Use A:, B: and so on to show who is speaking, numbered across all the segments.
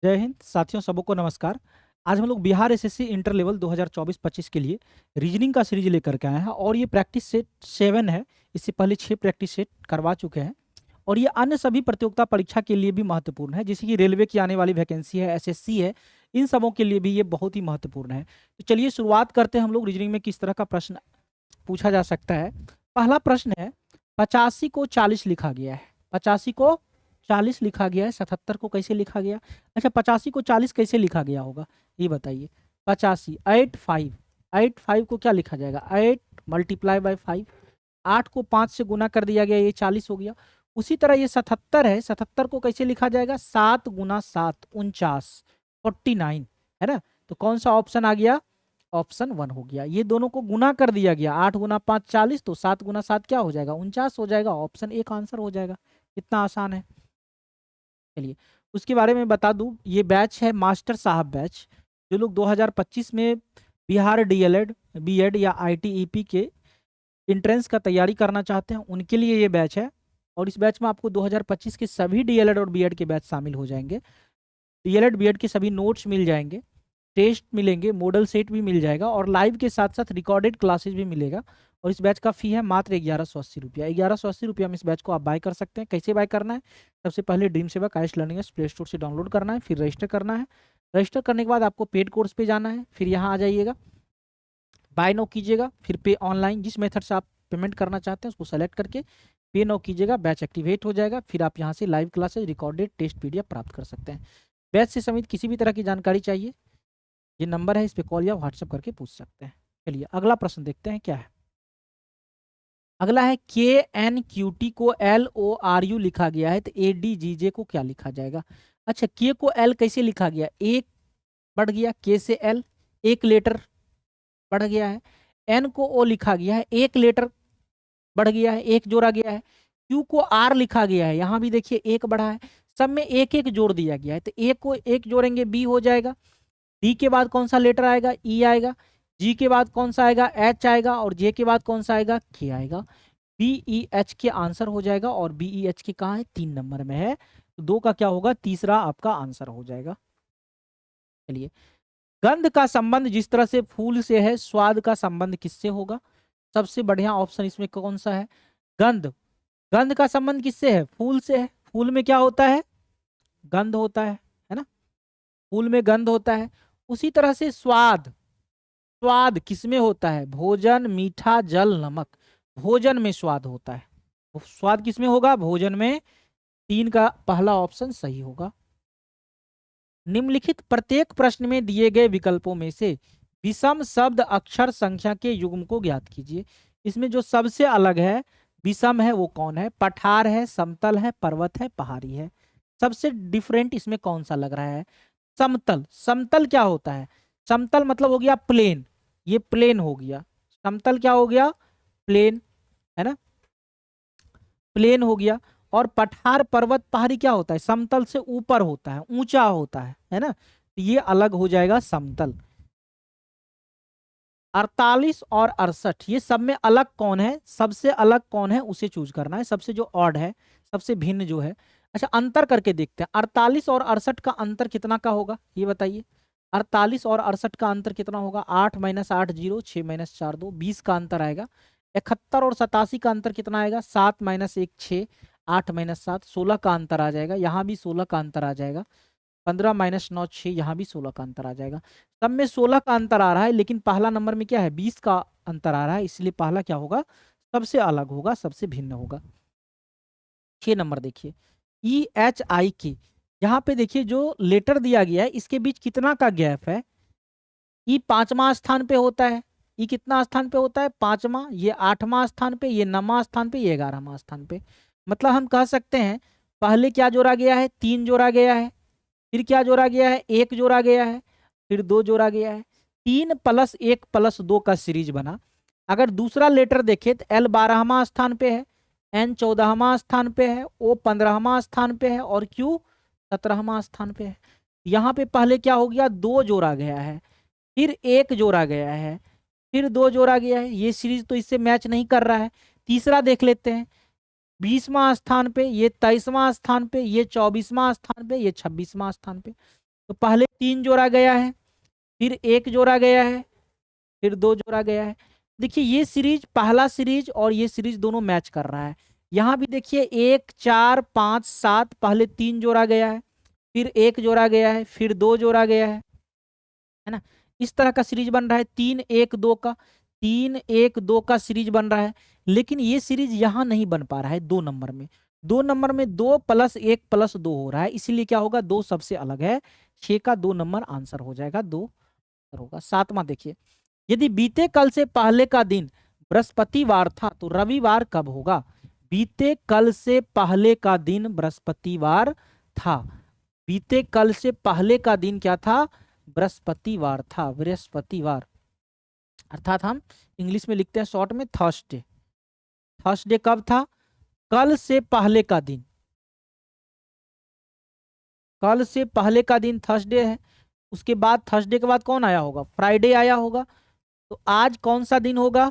A: जय हिंद साथियों, सबको नमस्कार। आज हम लोग बिहार एसएससी इंटर लेवल 2024-25 के लिए रीजनिंग का सीरीज लेकर के आए हैं और ये प्रैक्टिस सेट 7 है। इससे पहले 6 प्रैक्टिस सेट करवा चुके हैं और ये अन्य सभी प्रतियोगिता परीक्षा के लिए भी महत्वपूर्ण है, जैसे कि रेलवे की आने वाली वैकेंसी है, एसएससी है, इन सबों के लिए भी ये बहुत ही महत्वपूर्ण है। तो चलिए शुरुआत करते हैं हम लोग रीजनिंग में किस तरह का प्रश्न पूछा जा सकता है। पहला प्रश्न है, 85 को 40 लिखा गया है। 85 को 40 लिखा गया है, 77 को कैसे लिखा गया? अच्छा, 85 को 40 कैसे लिखा गया होगा ये बताइए। 85 85 को क्या लिखा जाएगा? 8 मल्टीप्लाई बाय 5। 8 को 5 से गुना कर दिया गया, ये 40 हो गया। उसी तरह ये 77 है, 77 को कैसे लिखा जाएगा? 7 गुना 7 49, 49 है ना। तो कौन सा ऑप्शन आ गया? ऑप्शन 1 हो गया। ये दोनों को गुना कर दिया गया, 8 गुना 5 40, तो 7 गुना 7 क्या हो जाएगा? 49 हो जाएगा। ऑप्शन 1 आंसर हो जाएगा। इतना आसान है। चलिए उसके बारे में बता दूं, ये बैच है मास्टर साहब बैच। जो लोग 2025 में बिहार डीएलएड बीएड या आईटीईपी के एंट्रेंस का तैयारी करना चाहते हैं, उनके लिए ये बैच है। और इस बैच में आपको 2025 के सभी डीएलएड और बीएड के बैच शामिल हो जाएंगे। डीएलएड बीएड के सभी नोट्स मिल जाएंगे, टेस्ट मिलेंगे, मॉडल सेट भी मिल जाएगा और लाइव के साथ साथ रिकॉर्डेड क्लासेस भी मिलेगा। और इस बैच का फी है मात्र 1180 रुपया। 1180 रुपया में इस बैच को आप बाय कर सकते हैं। कैसे बाय करना है? सबसे पहले ड्रीम सेवक आयुष लर्निंग प्ले स्टोर से डाउनलोड करना है, फिर रजिस्टर करना है। रजिस्टर करने के बाद आपको पेड कोर्स पे जाना है, फिर यहाँ आ जाइएगा, बाय नाउ कीजिएगा, फिर पे ऑनलाइन, जिस मेथड से आप पेमेंट करना चाहते हैं उसको सेलेक्ट करके पे नाउ कीजिएगा। बैच एक्टिवेट हो जाएगा, फिर आप यहाँ से live classes, recorded test PDF प्राप्त कर सकते हैं। बैच से संबंधित किसी भी तरह की जानकारी चाहिए, ये नंबर है, इस पे कॉल या व्हाट्सएप करके पूछ सकते हैं। चलिए अगला प्रश्न देखते हैं क्या है। अगला है, के एन क्यू टी को एल ओ आर यू लिखा गया है, तो ए डी जी जे को क्या लिखा जाएगा? अच्छा, के को एल कैसे लिखा गया? एक बढ़ गया, के से एल एक लेटर बढ़ गया है। एन को ओ लिखा गया है, एक लेटर बढ़ गया है, एक जोड़ा गया है। क्यू को आर लिखा गया है, यहाँ भी देखिए एक बढ़ा है। सब में एक एक जोड़ दिया गया है, तो ए को एक जोड़ेंगे बी हो जाएगा। डी के बाद कौन सा लेटर आएगा? ई आएगा। जी के बाद कौन सा आएगा? एच आएगा। और जे के बाद कौन सा आएगा? के आएगा। बी ई एच के आंसर हो जाएगा। और बी ई एच के कहाँ है? 3 नंबर में है, तो 2 का क्या होगा? तीसरा आपका आंसर हो जाएगा। चलिए, गंध का संबंध जिस तरह से फूल से है, स्वाद का संबंध किससे होगा? सबसे बढ़िया ऑप्शन इसमें कौन सा है? गंध। गंध का संबंध किससे है? फूल से है। फूल में क्या होता है? गंध होता है ना। फूल में गंध होता है। उसी तरह से स्वाद, स्वाद किसमें होता है? भोजन, मीठा, जल, नमक। भोजन में स्वाद होता है। स्वाद किसमें होगा? भोजन में। 3 का पहला ऑप्शन सही होगा। निम्नलिखित प्रत्येक प्रश्न में दिए गए विकल्पों में से विषम शब्द अक्षर संख्या के युग्म को ज्ञात कीजिए। इसमें जो सबसे अलग है, विषम है, वो कौन है? पठार है, समतल है, पर्वत है, पहाड़ी है। सबसे डिफरेंट इसमें कौन सा लग रहा है? समतल। समतल क्या होता है? समतल मतलब हो गया प्लेन, ये प्लेन हो गया। समतल क्या हो गया? प्लेन, है ना, प्लेन हो गया। और पठार, पर्वत, पहाड़ी क्या होता है? समतल से ऊपर होता है, ऊंचा होता है ना। तो ये अलग हो जाएगा समतल। 48 और 68 ये सब में अलग कौन है? सबसे अलग कौन है उसे चूज करना है, सबसे जो ऑड है, सबसे भिन्न जो है। अच्छा, अंतर करके देखते हैं। 48 और 68 का अंतर कितना का होगा ये बताइए। 48 और 68 का अंतर कितना होगा? 8 माइनस 8 0, 6 माइनस 4 2, 20 का अंतर आएगा। 71 और 87 का अंतर कितना आएगा? 7 माइनस 1 6, 8 माइनस 7 16 का अंतर आ जाएगा। यहाँ भी 16 का अंतर आ जाएगा। 15 माइनस 9 6, यहाँ भी 16 का अंतर आ जाएगा। सब में 16 का अंतर आ रहा है, लेकिन पहला नंबर में क्या है? 20 का अंतर आ रहा है, इसलिए पहला क्या होगा? सबसे अलग होगा, सबसे भिन्न होगा। 6 नंबर देखिए, ई एच आई के, यहाँ पे देखिए जो लेटर दिया गया है इसके बीच कितना का गैप है? ई 5वां स्थान पे होता है। ई कितना स्थान पे होता है? 5वां। ये 8वां स्थान पे, ये 9वां स्थान पे, ये 11वां स्थान पे। मतलब हम कह सकते हैं पहले क्या जोड़ा गया है? 3 जोड़ा गया है। फिर क्या जोड़ा गया है? 1 जोड़ा गया है। फिर 2 जोड़ा गया है। 3 प्लस 1 प्लस 2 का सीरीज बना। अगर दूसरा लेटर देखें तो एल 12वां स्थान पे है, एन 14वां स्थान पे है, ओ 15वां स्थान पे है और क्यू 17वां स्थान पे है। यहाँ पे पहले क्या हो गया? 2 जोड़ा गया है, फिर 1 जोड़ा गया है, फिर 2 जोड़ा गया है। ये सीरीज तो इससे मैच नहीं कर रहा है। तीसरा देख लेते हैं। 20वां स्थान पे, ये 23वां स्थान पे, ये 24वां स्थान पे, ये 26वां स्थान पे। तो पहले 3 जोड़ा गया है, फिर 1 जोड़ा गया है, फिर 2 जोड़ा गया है। देखिए ये सीरीज, पहला सीरीज और ये सीरीज दोनों मैच कर रहा है। यहाँ भी देखिए 1 4 5 7, पहले 3 जोड़ा गया है, फिर 1 जोड़ा गया है, फिर 2 जोड़ा गया है ना। इस तरह का सीरीज बन रहा है 3 1 2 का, 3 1 2 का सीरीज बन रहा है। लेकिन ये सीरीज यहाँ नहीं बन पा रहा है 2 नंबर में। 2 नंबर में 2 + 1 + 2 हो रहा है, इसीलिए क्या होगा, 2 सबसे अलग है। 6 का 2 नंबर आंसर हो जाएगा, 2 होगा। 7वां देखिए, यदि बीते कल से पहले का दिन बृहस्पतिवार था तो रविवार कब होगा। बीते कल से पहले का दिन बृहस्पतिवार था। बीते कल से पहले का दिन क्या था, बृहस्पतिवार था, बृहस्पतिवार। अर्थात हम इंग्लिश में लिखते हैं शॉर्ट में थर्सडे। थर्सडे कब था, कल से पहले का दिन। कल से पहले का दिन थर्सडे है। उसके बाद थर्सडे के बाद कौन आया होगा, फ्राइडे आया होगा। तो आज कौन सा दिन होगा,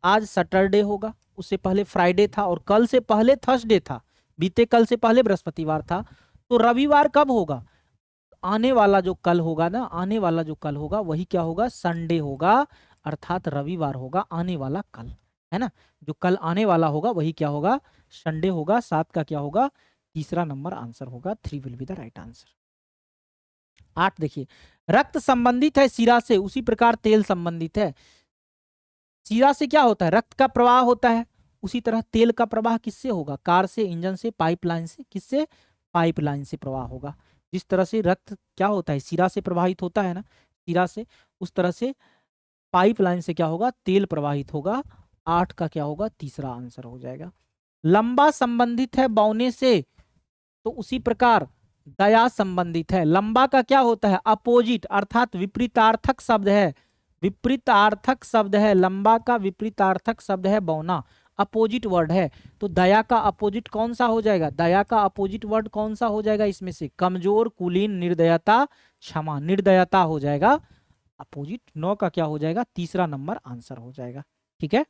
A: आज सैटरडे होगा। उससे पहले फ्राइडे था और कल से पहले थर्सडे था। बीते कल से पहले बृहस्पतिवार था। तो रविवार कब होगा, आने वाला जो कल होगा ना, आने वाला जो कल होगा वही क्या होगा, संडे होगा। अर्थात रविवार होगा आने वाला कल, है ना। जो कल आने वाला होगा वही क्या होगा, संडे होगा। 7 का क्या होगा, तीसरा नंबर आंसर होगा। 3 will be the right answer. 8 देखिए, रक्त संबंधित है शिरा से, उसी प्रकार तेल संबंधित है। शिरा से क्या होता है, रक्त का प्रवाह होता है। उसी तरह तेल का प्रवाह किससे होगा, कार से, इंजन से, पाइपलाइन से। किससे, पाइपलाइन से प्रवाह होगा। जिस तरह से रक्त क्या होता है, शिरा से प्रवाहित होता है ना, शिरा से, उस तरह से पाइपलाइन से क्या होगा, तेल प्रवाहित होगा। 8 का क्या होगा, तीसरा आंसर हो जाएगा। लंबा संबंधित है बौने से, तो उसी प्रकार दया संबंधित है। लंबा का क्या होता है, अपोजिट, अर्थात विपरीतार्थक शब्द है। विपरीतार्थक शब्द है लंबा का, विपरीतार्थक शब्द है बौना, अपोजिट वर्ड है। तो दया का अपोजिट कौन सा हो जाएगा, दया का अपोजिट वर्ड कौन सा हो जाएगा इसमें से, कमजोर, कुलीन, निर्दयता, क्षमा। निर्दयता हो जाएगा अपोजिट। 9 का क्या हो जाएगा, तीसरा नंबर आंसर हो जाएगा। ठीक है,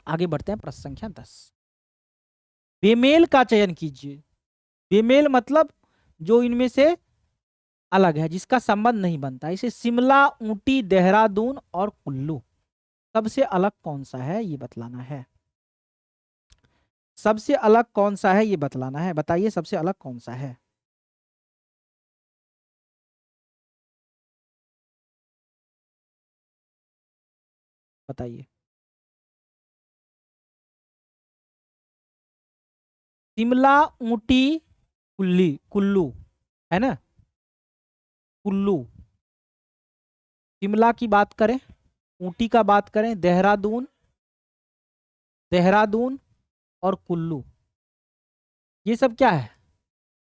A: आगे बढ़ते हैं प्रश्न संख्या 10। बेमेल का चयन कीजिए। बेमेल मतलब जो इनमें से अलग है, जिसका संबंध नहीं बनता। इसे शिमला, ऊटी, देहरादून और कुल्लू, सबसे अलग कौन सा है ये बतलाना है। सबसे अलग कौन सा है ये बतलाना है, बताइए सबसे अलग कौन सा है। बताइए। शिमला, ऊटी, कुल्लू, है ना। कुल्लू, शिमला की बात करें, ऊटी का बात करें, देहरादून, देहरादून और कुल्लू, ये सब क्या है,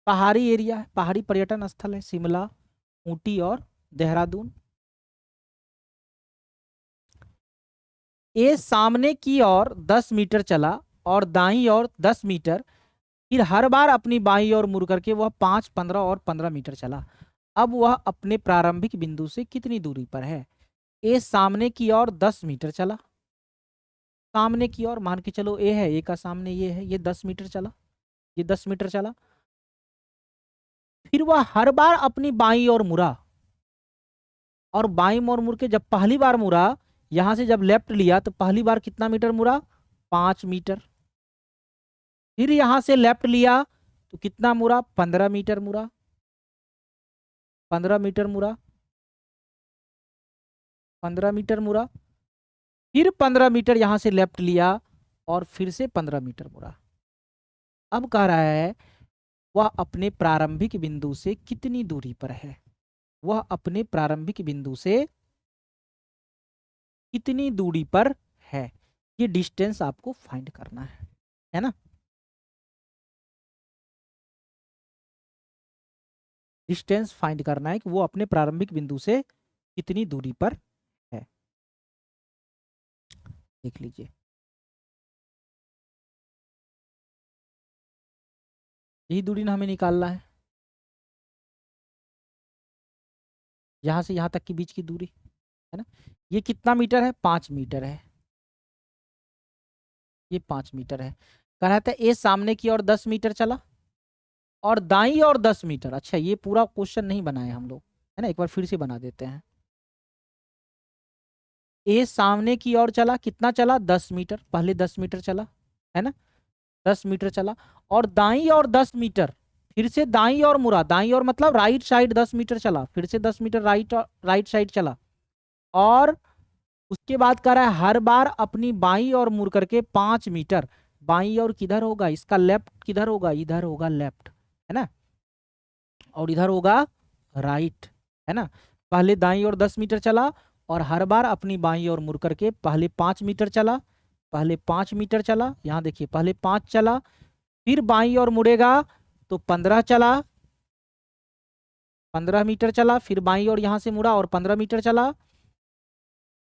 A: पहाड़ी एरिया है, पहाड़ी पर्यटन स्थल है। शिमला, ऊटी और देहरादून। ए सामने की ओर 10 मीटर चला और दाईं ओर 10 मीटर, फिर हर बार अपनी बाईं ओर मुड़ करके वह 5, 15 और 15 मीटर चला। अब वह अपने प्रारंभिक बिंदु से कितनी दूरी पर है। ए सामने की ओर 10 मीटर चला, सामने की ओर मान के चलो ए है, ए का सामने ये है, ये 10 मीटर चला, ये 10 मीटर चला। फिर वह हर बार अपनी बाईं ओर मुड़ा, और बाईं ओर मुड़ के जब पहली बार मुड़ा, यहां से जब लेफ्ट लिया तो पहली बार कितना मीटर मुड़ा, 5 मीटर। फिर यहां से लेफ्ट लिया तो कितना मुड़ा, 15 मीटर मुड़ा, 15 मीटर मुड़ा, 15 मीटर मुड़ा। फिर 15 मीटर यहां से लेफ्ट लिया और फिर से 15 मीटर मुड़ा। अब कह रहा है वह अपने प्रारंभिक बिंदु से कितनी दूरी पर है। वह अपने प्रारंभिक बिंदु से कितनी दूरी पर है, ये डिस्टेंस आपको फाइंड करना है ना। डिस्टेंस फाइंड करना है कि वो अपने प्रारंभिक बिंदु से कितनी दूरी पर है। देख लीजिए, यही दूरी ना हमें निकालना है, यहां से यहां तक के बीच की दूरी, है ना। ये कितना मीटर है, 5 मीटर है, ये 5 मीटर है। कह रहा था ए सामने की ओर 10 मीटर चला और दाईं और 10 मीटर। अच्छा, ये पूरा क्वेश्चन नहीं बनाए हम लोग, है ना, एक बार फिर से बना देते हैं। ए सामने की ओर चला, कितना चला, 10 मीटर, पहले 10 मीटर चला, है ना, 10 मीटर चला। और दाईं और 10 मीटर, फिर से दाईं और मुड़ा, दाईं और मतलब राइट साइड 10 मीटर चला, फिर से 10 मीटर राइट साइड चला। और उसके बाद कह रहा है हर बार अपनी बाईं और मुड़ करके 5 मीटर, बाईं और किधर होगा, इसका लेफ्ट किधर होगा, इधर होगा लेफ्ट, है ना, और इधर होगा राइट, है ना। पहले दाईं ओर 10 मीटर चला और हर बार अपनी बाईं ओर मुड़ करके पहले 5 मीटर चला, पहले 5 मीटर चला, यहाँ देखिए पहले 5 चला, फिर बाईं ओर मुड़ेगा तो 15 चला, 15 मीटर चला, फिर बाईं ओर यहां से मुड़ा और 15 मीटर चला,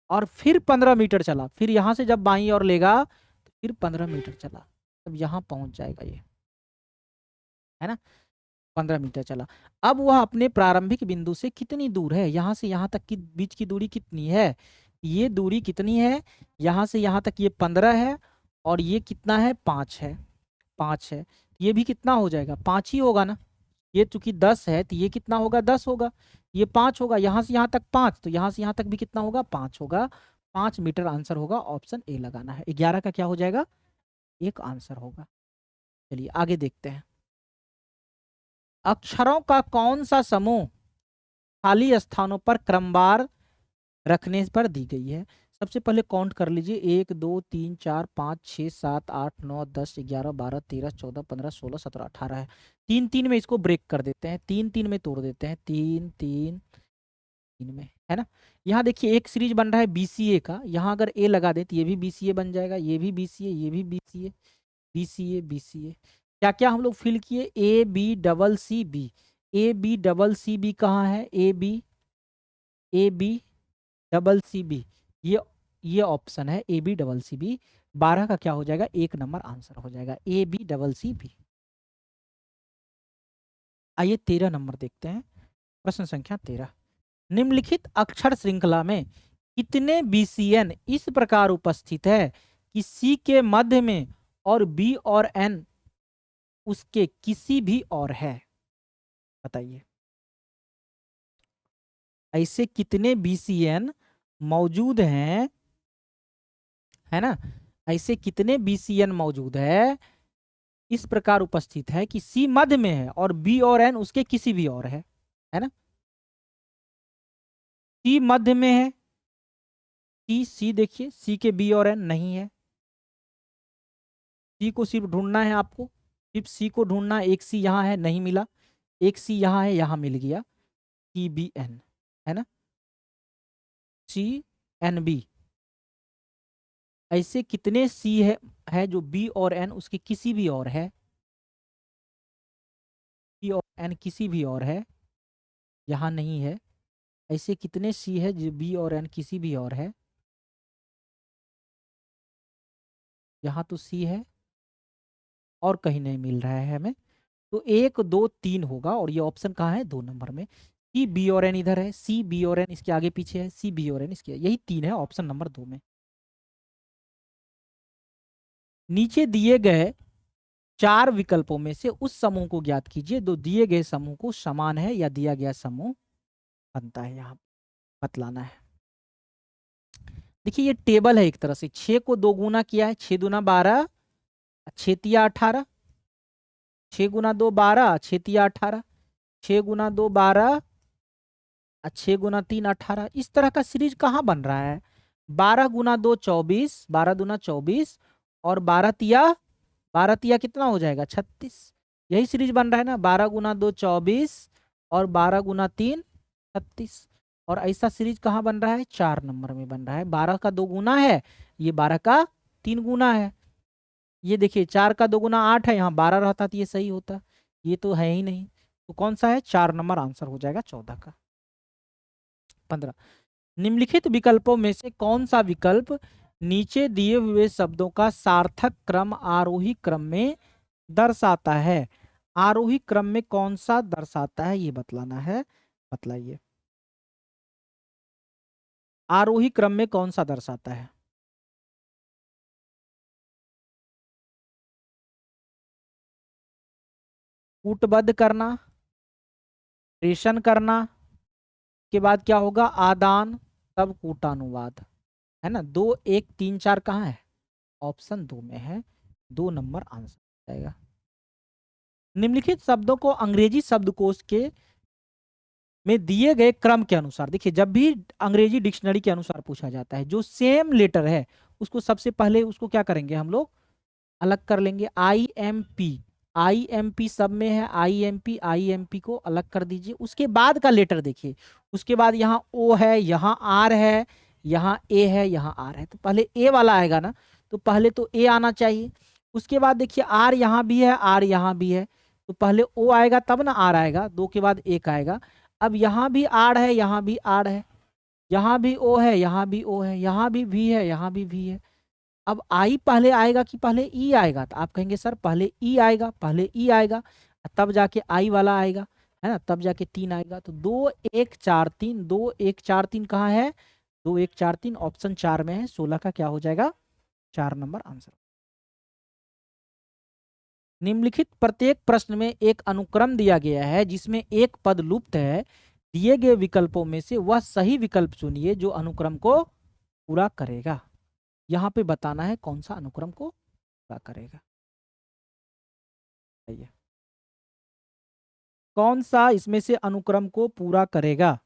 A: और फिर 15 मीटर चला, फिर यहां से जब बाईं ओर लेगा तो फिर 15 मीटर चला, तब यहां पहुंच जाएगा ये, है ना, 15 मीटर चला। अब वह अपने प्रारंभिक बिंदु से कितनी दूर है, यहां से यहां तक की बीच की दूरी कितनी है, ये दूरी कितनी है, यहां से यहां तक ये 15 है, और ये कितना है, 5 है, 5 है, ये भी कितना हो जाएगा, 5 ही होगा ना, ये चूंकि 10 है तो ये कितना होगा, 10 होगा, ये 5 होगा, यहां से यहां तक 5, तो यहां से यहां तक भी कितना होगा, 5 होगा, 5 मीटर आंसर होगा, ऑप्शन ए लगाना है। 11 का क्या हो जाएगा, एक आंसर होगा। चलिए आगे देखते हैं। अक्षरों का कौन सा समूह खाली स्थानों पर क्रमवार रखने पर दी गई है। सबसे पहले काउंट कर लीजिए, 1 2 3 4 5 6 7 8 9 10 11 12 13 14 15 16 17 18 है। 3 3 में इसको ब्रेक कर देते हैं, 3 3 में तोड़ देते हैं, 3 3 3 में, है ना। यहाँ देखिए एक सीरीज बन रहा है बीसीए का, यहाँ अगर ए लगा दे तो ये भी बीसीए बन जाएगा, ये भी बीसीए, ये भी बीसीए, बीसीए बीसीए। क्या क्या हम लोग फिल किए, A B double C B, A B double C B कहाँ है, A B, A B double C B, ये ऑप्शन है A B double C B. 12 का क्या हो जाएगा, 1 नंबर आंसर हो जाएगा, A B double C B. आइए 13 नंबर देखते हैं, प्रश्न संख्या 13। निम्नलिखित अक्षर श्रृंखला में कितने बीसीएन इस प्रकार उपस्थित है कि सी के मध्य में और बी और एन उसके किसी भी और है, बताइए। ऐसे कितने बीसीएन मौजूद हैं, है ना, ऐसे कितने बीसीएन मौजूद है इस प्रकार उपस्थित है कि सी मध्य में है और बी और एन उसके किसी भी और है ना। सी मध्य में है, सी देखिए, सी के बी और एन नहीं है, सी को सिर्फ ढूंढना है आपको, सिर्फ सी को ढूंढना, एक सी यहाँ है नहीं मिला, एक सी यहाँ है यहाँ मिल गया, सी बी एन, है ना, सी एन बी। ऐसे कितने सी है जो बी और एन उसके किसी भी और है, बी और एन किसी भी और है, यहाँ नहीं है। ऐसे कितने सी है जो बी और एन किसी भी और है, यहाँ तो सी है और कहीं नहीं मिल रहा है हमें, तो 1 2 3 होगा, और ये ऑप्शन कहाँ है, 2 नंबर में। सी बी और एन इधर है, सी बी और एन इसके आगे पीछे है, सी बी और एन इसके, यही 3 है, ऑप्शन नंबर 2 में। नीचे दिए गए 4 विकल्पों में से उस समूह को ज्ञात कीजिए जो दिए गए समूह को समान है या दिया गया समूह बनता है, यहाँ बतलाना है। देखिए ये टेबल है एक तरह से, 6 को 2 गुना किया है, 6 दूना 12, 6 तिया 18, 6 गुना 2 12, 6 तिया 18, 6 गुना 2 12, 6 गुना 3 18। इस तरह का सीरीज कहाँ बन रहा है, 12 गुना 2 24, 12 दूना 24, और 12 तिया कितना हो जाएगा, 36। यही सीरीज बन रहा है ना, 12 गुना 2 24 और 12 गुना 3 36। और ऐसा सीरीज कहाँ बन रहा है, 4 नंबर में बन रहा है, 12 का 2 गुना है, ये 12 का 3 गुना है। ये देखिए 4 का 2 गुना 8 है, यहाँ 12 रहता तो ये सही होता, ये तो है ही नहीं, तो कौन सा है, 4 नंबर आंसर हो जाएगा 14 का। 15, निम्नलिखित विकल्पों में से कौन सा विकल्प नीचे दिए हुए शब्दों का सार्थक क्रम आरोही क्रम में दर्शाता है, आरोही क्रम में कौन सा दर्शाता है ये बतलाना है, बतलाइए। आरोही क्रम में कौन सा दर्शाता है, कूटबद्ध करना, प्रेषण करना, के बाद क्या होगा आदान, तब कूटानुवाद, है ना। 2 1 3 4 कहाँ है, ऑप्शन 2 में है, 2 नंबर आंसर आएगा। निम्नलिखित शब्दों को अंग्रेजी शब्दकोश के में दिए गए क्रम के अनुसार, देखिए जब भी अंग्रेजी डिक्शनरी के अनुसार पूछा जाता है, जो सेम लेटर है उसको सबसे पहले उसको क्या करेंगे हम लोग, अलग कर लेंगे। आई एम पी सब में है, आई एम पी को अलग कर दीजिए। उसके बाद का लेटर देखिए, उसके बाद यहाँ ओ है, यहाँ आर है, यहाँ ए है, यहाँ आर है, तो पहले ए वाला आएगा ना, तो पहले तो ए आना चाहिए। उसके बाद देखिए आर यहाँ भी है, आर यहाँ भी है, तो पहले ओ आएगा तब ना आर आएगा, 2 के बाद एक आएगा। अब यहाँ भी आर है, यहाँ भी आर है, यहाँ भी ओ है, यहाँ भी ओ है, यहाँ भी वी है, यहाँ भी वी है। अब आई पहले आएगा कि पहले ई आएगा, तो आप कहेंगे सर पहले ई आएगा, पहले ई आएगा तब जाके आई वाला आएगा, है ना, तब जाके 3 आएगा। तो 2 1 4 3, 2 1 4 3 कहाँ है, 2 1 4 3 ऑप्शन 4 में है। 16 का क्या हो जाएगा, 4 नंबर आंसर। निम्नलिखित प्रत्येक प्रश्न में एक अनुक्रम दिया गया है जिसमें एक पद लुप्त है। दिए गए विकल्पों में से वह सही विकल्प चुनिए जो अनुक्रम को पूरा करेगा। यहाँ पे बताना है कौन सा अनुक्रम को पूरा करेगा, कौन सा इसमें से अनुक्रम को पूरा करेगा।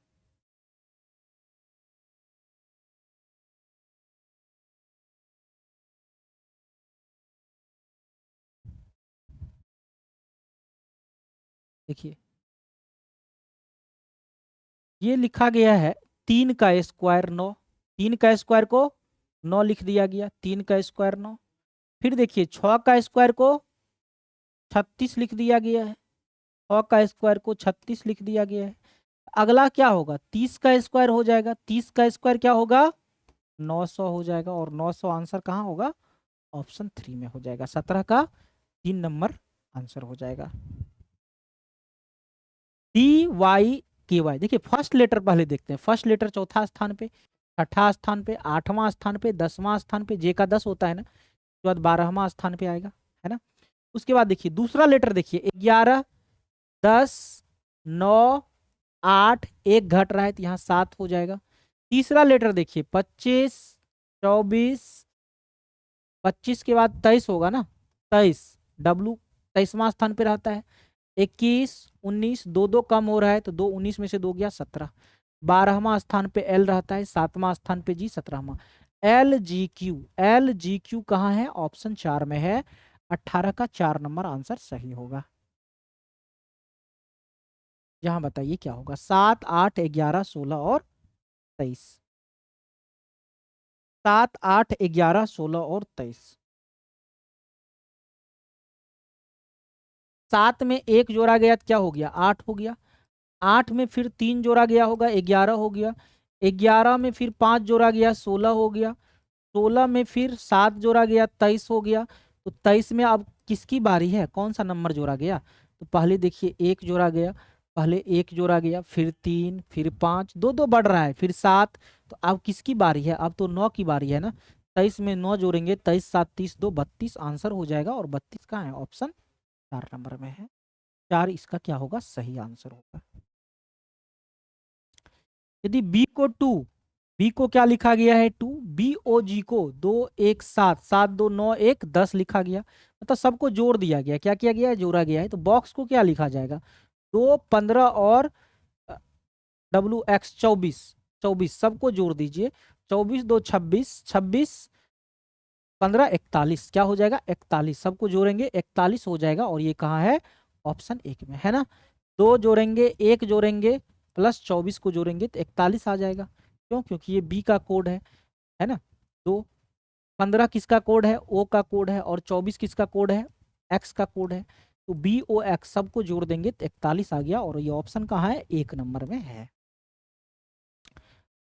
A: देखिए ये लिखा गया है 3 का स्क्वायर 9, 3 का स्क्वायर को 9 लिख दिया गया, 3 का स्क्वायर 9। फिर देखिए 6 का स्क्वायर को 36 लिख दिया गया है, 6 का स्क्वायर को 36 लिख दिया गया है। अगला क्या होगा, 30 का स्क्वायर हो जाएगा, 30 का स्क्वायर क्या होगा 900 हो जाएगा, और 900 आंसर कहाँ होगा, ऑप्शन 3 में हो जाएगा। 17 का 3 नंबर आंसर हो जाएगा। डी वाई के वाई, देखिए फर्स्ट लेटर पहले देखते हैं, फर्स्ट लेटर चौथा स्थान पे, छठा स्थान पे, 8वां स्थान पे, 10वां स्थान पे, जे का 10 होता है ना, उसके बाद 12वां स्थान पे आएगा, है ना। उसके बाद देखिए दूसरा लेटर देखिए 11 10 9 8, एक घट रहा है तो यहाँ 7 हो जाएगा। तीसरा लेटर देखिए 25 24, 25 के बाद 23 होगा ना, 23 डब्लू 23वां स्थान पे रहता है। 21 19, 2 2 कम हो रहा है तो 2 19 में से 2 गया 17। 12वां स्थान पे एल रहता है, 7वां स्थान पे जी, 17वां एल जी क्यू कहाँ है, ऑप्शन 4 में है। 18 का 4 नंबर आंसर सही होगा। यहाँ बताइए क्या होगा, 7 8 11 16 और 23, 7 8 11 16 और 23। 7 में 1 जोड़ा गया तो क्या हो गया, 8 हो गया। 8 में फिर 3 जोड़ा गया होगा, 11 हो गया। 11 में फिर 5 जोड़ा गया, 16 हो गया। 16 में फिर 7 जोड़ा गया, 23 हो गया। तो 23 में अब किसकी बारी है, कौन सा नंबर जोड़ा गया, तो पहले देखिए 1 जोड़ा गया, पहले 1 जोड़ा गया, फिर 3, फिर 5, 2 2 बढ़ रहा है, फिर 7। तो अब किसकी बारी है, अब तो 9 की बारी है ना। 23 में 9 जोड़ेंगे, 23 7 30 2 32 आंसर हो जाएगा, और 32 कहाँ है, ऑप्शन 4 नंबर में है। 4 इसका क्या होगा, सही आंसर होगा। यदि बी को क्या लिखा गया है 2, बी ओ जी को 2 1 7 7 2 9 1 10 लिखा गया, मतलब सबको जोड़ दिया गया, क्या किया गया है, जोड़ा गया है। तो बॉक्स को क्या लिखा जाएगा, 2 15 और डब्ल्यू एक्स 24 24 सबको जोड़ दीजिए, 24 2 26 26 15 41, क्या हो जाएगा 41, सबको जोड़ेंगे 41 हो जाएगा, और ये कहाँ है, ऑप्शन 1 में है ना। 2 जोड़ेंगे, 1 जोड़ेंगे, प्लस 24 को जोड़ेंगे तो 41 आ जाएगा, क्यों, क्योंकि ये बी का कोड है ना। तो 15 किसका कोड है, ओ का कोड है, और 24 किसका कोड है, एक्स का कोड है। तो बी ओ एक्स सबको जोड़ देंगे तो 41 आ गया, और ये ऑप्शन कहाँ है, 1 नंबर में है।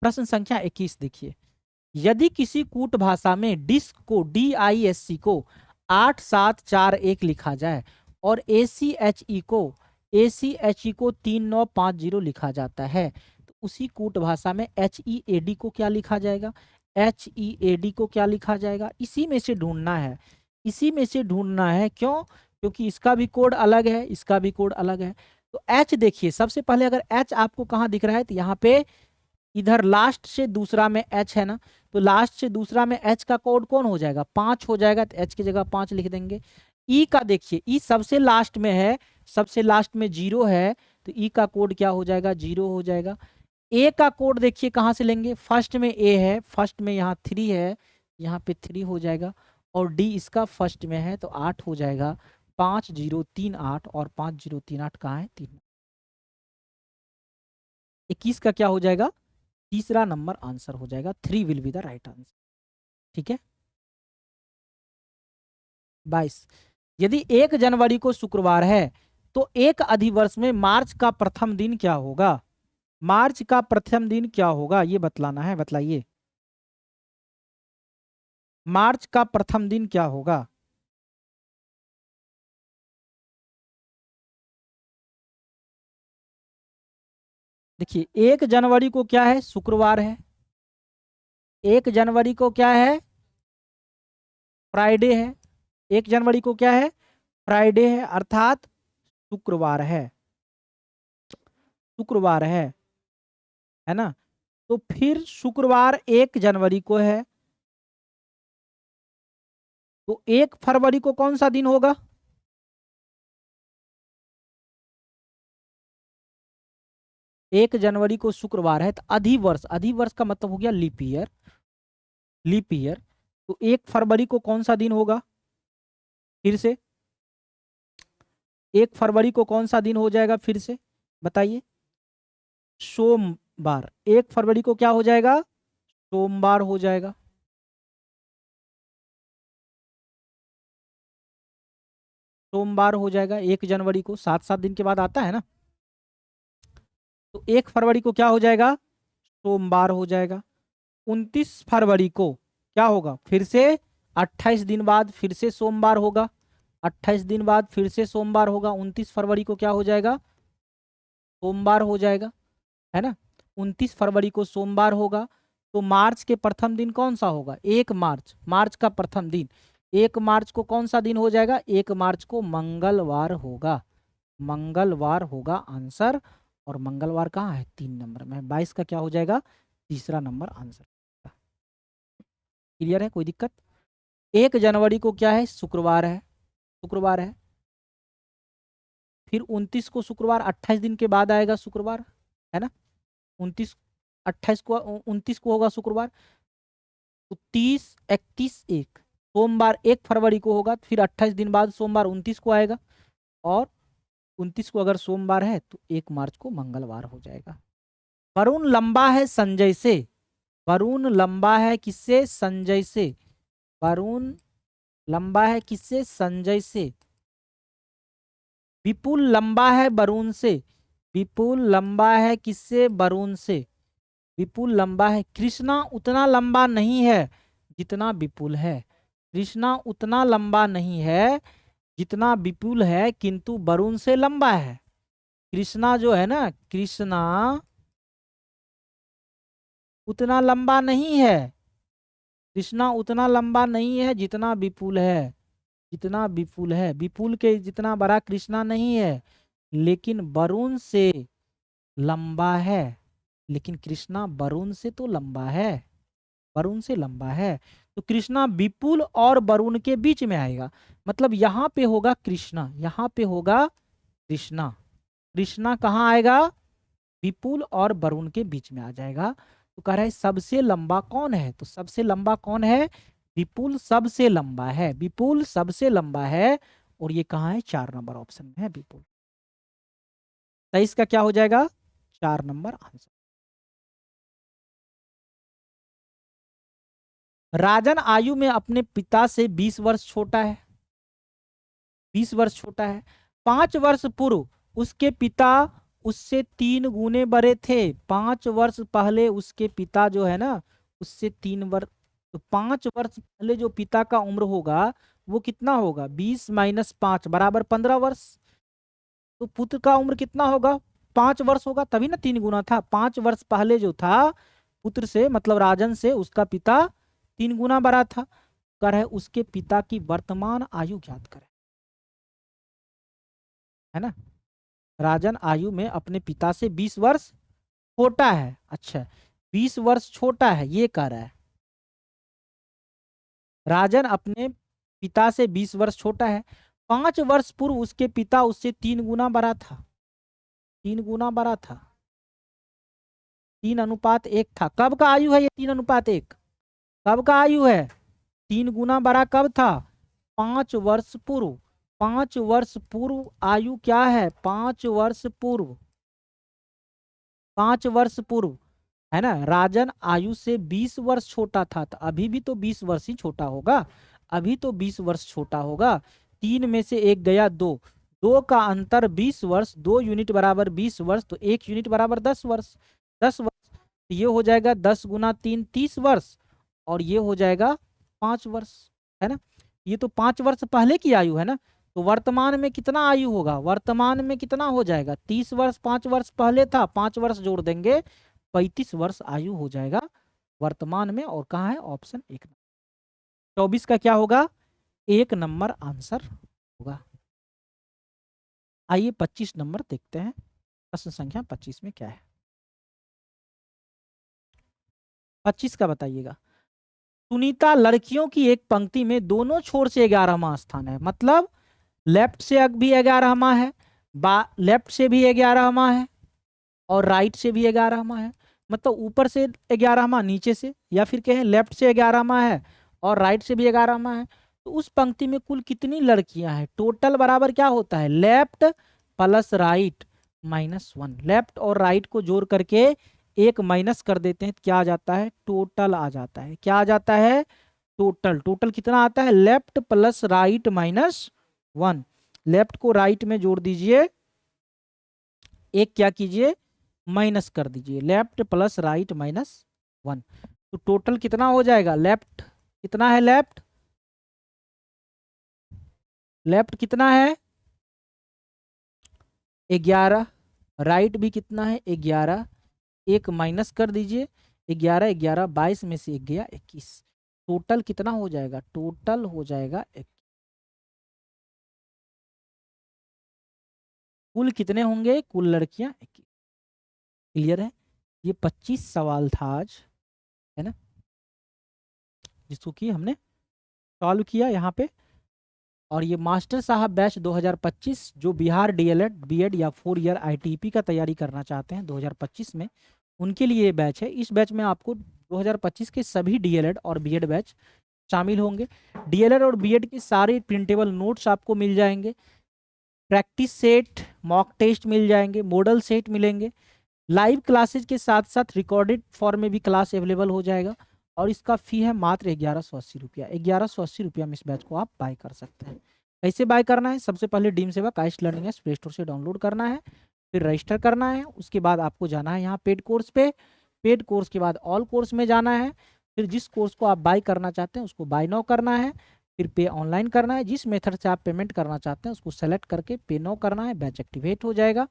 A: प्रश्न संख्या 21 देखिए, यदि किसी कूट भाषा में डिस्क को DISC को 8741 लिखा जाए और ACHE को 3950 लिखा जाता है, तो उसी कूट भाषा में HEAD को क्या लिखा जाएगा, HEAD को क्या लिखा जाएगा, इसी में से ढूंढना है, इसी में से ढूंढना है। क्यों, क्योंकि इसका भी कोड अलग है, इसका भी कोड अलग है। तो एच देखिए, सबसे पहले अगर एच आपको कहाँ दिख रहा है, तो यहाँ पे इधर लास्ट से दूसरा में एच है ना, तो लास्ट से दूसरा में एच का कोड कौन हो जाएगा, 5 हो जाएगा, तो एच की जगह 5 लिख देंगे। ई का देखिए, ई सबसे लास्ट में है, सबसे लास्ट में 0 है, तो ई का कोड क्या हो जाएगा, 0 हो जाएगा। ए का कोड देखिए कहाँ से लेंगे, फर्स्ट में ए है, फर्स्ट में यहाँ 3 है, यहाँ पे 3 हो जाएगा, और डी इसका फर्स्ट में है तो 8 हो जाएगा। 5038 और 5038 कहाँ है, 3। 21 का क्या हो जाएगा, तीसरा नंबर आंसर हो जाएगा। 3 will be the right answer. ठीक है। 22, यदि 1 जनवरी को शुक्रवार है तो एक अधिवर्ष में मार्च का प्रथम दिन क्या होगा। मार्च का प्रथम दिन क्या होगा ये बतलाना है, बतलाइए। मार्च का प्रथम दिन क्या होगा। देखिए 1 जनवरी को क्या है, शुक्रवार है। 1 जनवरी को क्या है, फ्राइडे है। 1 जनवरी को क्या है, फ्राइडे है, अर्थात शुक्रवार है, शुक्रवार है ना। तो फिर शुक्रवार 1 जनवरी को है, तो 1 फरवरी को कौन सा दिन होगा। 1 जनवरी को शुक्रवार है, तो अधिवर्ष, अधिवर्ष का मतलब हो गया लीप ईयर, लीप ईयर। तो 1 फरवरी को कौन सा दिन होगा, फिर से 1 फरवरी को कौन सा दिन हो जाएगा, फिर से बताइए। सोमवार। 1 फरवरी को क्या हो जाएगा, सोमवार हो जाएगा। सोमवार हो जाएगा 1 जनवरी को, 7 दिन के बाद आता है ना। तो 1 फरवरी को क्या हो जाएगा, सोमवार हो जाएगा। 29 फरवरी को क्या होगा, फिर से 28 दिन बाद फिर से सोमवार होगा, 28 दिन बाद फिर से सोमवार होगा। 29 फरवरी को क्या हो जाएगा, सोमवार हो जाएगा, है ना। 29 फरवरी को सोमवार होगा। तो मार्च के प्रथम दिन कौन सा होगा, 1 मार्च, मार्च का प्रथम दिन। 1 मार्च को कौन सा दिन हो जाएगा, 1 मार्च को मंगलवार होगा, मंगलवार होगा आंसर। और मंगलवार कहाँ है, 3 नंबर में। 22 का क्या हो जाएगा, तीसरा नंबर आंसर। क्लियर है, कोई दिक्कत। 1 जनवरी को क्या है, शुक्रवार है, शुक्रवार है। फिर 29 को शुक्रवार, 28 दिन के बाद आएगा शुक्रवार, है ना। 29, 28 को, 29 को होगा शुक्रवार। तो 30, 31, 1 सोमवार 1 फरवरी को होगा, फिर 28 दिन बाद सोमवार 29 को आएगा, और 29 को अगर सोमवार है तो 1 मार्च को मंगलवार हो जाएगा। वरुण लंबा है संजय से, वरुण लंबा है किससे, संजय से। वरुण लंबा है किससे, संजय से। विपुल लंबा है वरुण से, विपुल लंबा है किससे, वरुण से। विपुल लंबा है। कृष्णा उतना लंबा नहीं है जितना विपुल है, कृष्णा उतना लंबा नहीं है जितना विपुल है, किंतु वरुण से लंबा है। कृष्णा जो है ना, कृष्णा उतना लंबा नहीं है, कृष्णा उतना लंबा नहीं है जितना विपुल है, जितना विपुल है। विपुल के जितना बड़ा कृष्णा नहीं है, लेकिन वरुण से लंबा है। लेकिन कृष्णा वरुण से तो लंबा है, वरुण से लंबा है। तो कृष्णा विपुल और वरुण के बीच में आएगा, मतलब यहां पे होगा कृष्णा, यहां पे होगा कृष्णा। कृष्णा कहाँ आएगा, विपुल और वरुण के बीच में आ जाएगा। तो कह रहा है सबसे लंबा कौन है, तो सबसे लंबा कौन है, विपुल सबसे लंबा है, विपुल सबसे लंबा है। और ये कहाँ है, 4 नंबर ऑप्शन में है विपुल। 23 का क्या हो जाएगा, 4 नंबर आंसर। राजन आयु में अपने पिता से 20 वर्ष छोटा है, 20 वर्ष छोटा है। 5 वर्ष पूर्व उसके पिता उससे 3 गुने बड़े थे। 5 वर्ष पहले उसके पिता जो है ना, उससे 3 वर्ष, तो 5 वर्ष पहले जो पिता का उम्र होगा वो कितना होगा, 20 माइनस 5 बराबर 15 वर्ष। तो पुत्र का उम्र कितना होगा, 5 वर्ष होगा, तभी ना 3 गुना था। 5 वर्ष पहले जो था पुत्र से, मतलब राजन से, उसका पिता 3 गुना बड़ा था। कर है उसके पिता की वर्तमान आयु ज्ञात करें। है ना। राजन आयु में अपने पिता से 20 वर्ष छोटा है। अच्छा, 20 वर्ष छोटा है ये कह रहा है। राजन अपने पिता से 20 वर्ष छोटा है। 5 वर्ष पूर्व उसके पिता उससे 3 गुना बड़ा था। 3 गुना बड़ा था। 3:1 था। कब का आयु है ये 3:1? कब का आयु है? 3 गुना बड़ा कब था? 5 वर्ष पूर्व। 5 वर्ष पूर्व आयु क्या है? 5 वर्ष पूर्व। 5 वर्ष पूर्व, है ना। राजन आयु से 20 वर्ष छोटा था, तो अभी भी तो 20 वर्ष ही छोटा होगा। अभी तो 20 वर्ष छोटा होगा। 3 में से 1 गया 2, 2 का अंतर 20 वर्ष, 2 यूनिट बराबर 20 वर्ष, तो 1 यूनिट बराबर 10 वर्ष। 10 वर्ष, तो ये हो जाएगा 10 गुना 3 30 वर्ष, और ये हो जाएगा 5 वर्ष, है ना। ये तो 5 वर्ष पहले की आयु है ना। तो वर्तमान में कितना आयु होगा? वर्तमान में कितना हो जाएगा? 30 वर्ष 5 वर्ष पहले था, 5 वर्ष जोड़ देंगे, 35 वर्ष आयु हो जाएगा वर्तमान में। और कहाँ है? ऑप्शन 1। 24 का क्या होगा? 1 नंबर आंसर होगा। आइए 25 नंबर देखते हैं। प्रश्न संख्या 25 में क्या है? 25 का बताइएगा। सुनीता लड़कियों की एक पंक्ति में दोनों छोर से 11वां स्थान है। मतलब लेफ्ट से भी 11वां है, लेफ्ट से भी 11वां है, और राइट से भी 11वां है। मतलब ऊपर से 11वां, नीचे से, या फिर कहें लेफ्ट से 11वां है और राइट से भी 11वां है। तो उस पंक्ति में कुल कितनी लड़कियां हैं? टोटल बराबर क्या होता है? Left plus right minus 1। Left और राइट को जोड़ करके एक माइनस कर देते हैं, क्या आ जाता है? टोटल आ जाता है। क्या आ जाता है? टोटल। टोटल कितना आता है? Left plus right minus 1। Left को राइट में जोड़ दीजिए, एक क्या कीजिए? माइनस कर दीजिए। लेफ्ट प्लस राइट माइनस 1, तो टोटल कितना हो जाएगा? लेफ्ट कितना है? लेफ्ट लेफ्ट कितना है? 11। राइट भी कितना है? 11। एक माइनस कर दीजिए, 11 11 22 में से 1 गया 21। टोटल कितना हो जाएगा? टोटल हो जाएगा 21। कुल कितने होंगे? कुल लड़कियां 21। क्लियर है? ये 25 सवाल था आज, है ना, जिसको कि हमने सॉल्व किया यहाँ पे। और ये मास्टर साहब बैच 2025 जो बिहार डीएलएड बीएड या 4 ईयर आईटीपी का तैयारी करना चाहते हैं 2025 में, उनके लिए ये बैच है। इस बैच में आपको 2025 के सभी डीएलएड और बीएड बैच शामिल होंगे। डीएलएड और बीएड के सारे प्रिंटेबल नोट्स आपको मिल जाएंगे, प्रैक्टिस सेट, मॉक टेस्ट मिल जाएंगे, मॉडल सेट मिलेंगे। लाइव क्लासेज के साथ साथ रिकॉर्डेड फॉर्म में भी क्लास अवेलेबल हो जाएगा। और इसका फी है मात्र 1180 रुपया। 1180 रुपया में इस बैच को आप बाय कर सकते हैं। कैसे बाय करना है? सबसे पहले डीम सेवा काइस्ट लर्निंग एप्स प्ले स्टोर से डाउनलोड करना है, फिर रजिस्टर करना है। उसके बाद आपको जाना है यहाँ पेड कोर्स पे। पेड कोर्स के बाद ऑल कोर्स में जाना है। फिर जिस कोर्स को आप बाय करना चाहते हैं उसको बाय नाउ करना है, फिर पे ऑनलाइन करना है। जिस मेथड से आप पेमेंट करना चाहते हैं उसको सेलेक्ट करके पे नाउ करना है, बैच एक्टिवेट हो जाएगा।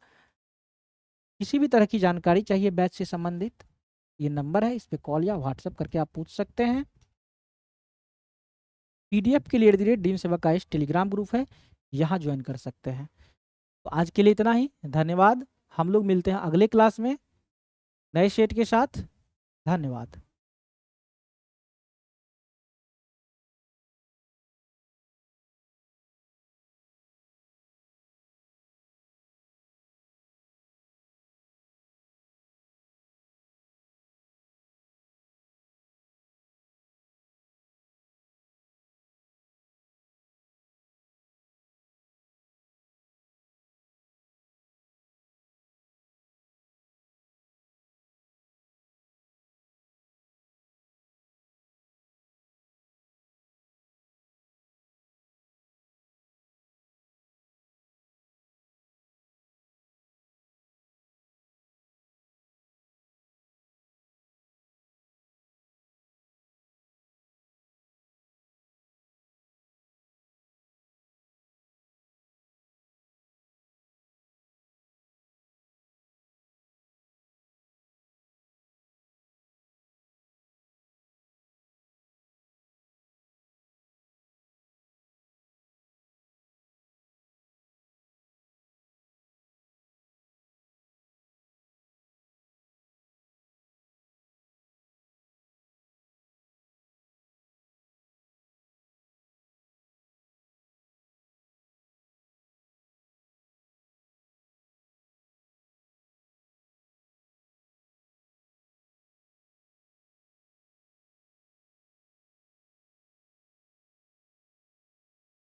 A: किसी भी तरह की जानकारी चाहिए बैच से संबंधित, ये नंबर है, इस पे कॉल या व्हाट्सएप करके आप पूछ सकते हैं। पीडीएफ के लिए डीम सेवा का इस टेलीग्राम ग्रुप है, यहाँ ज्वाइन कर सकते हैं। तो आज के लिए इतना ही, धन्यवाद। हम लोग मिलते हैं अगले क्लास में नए सेट के साथ। धन्यवाद।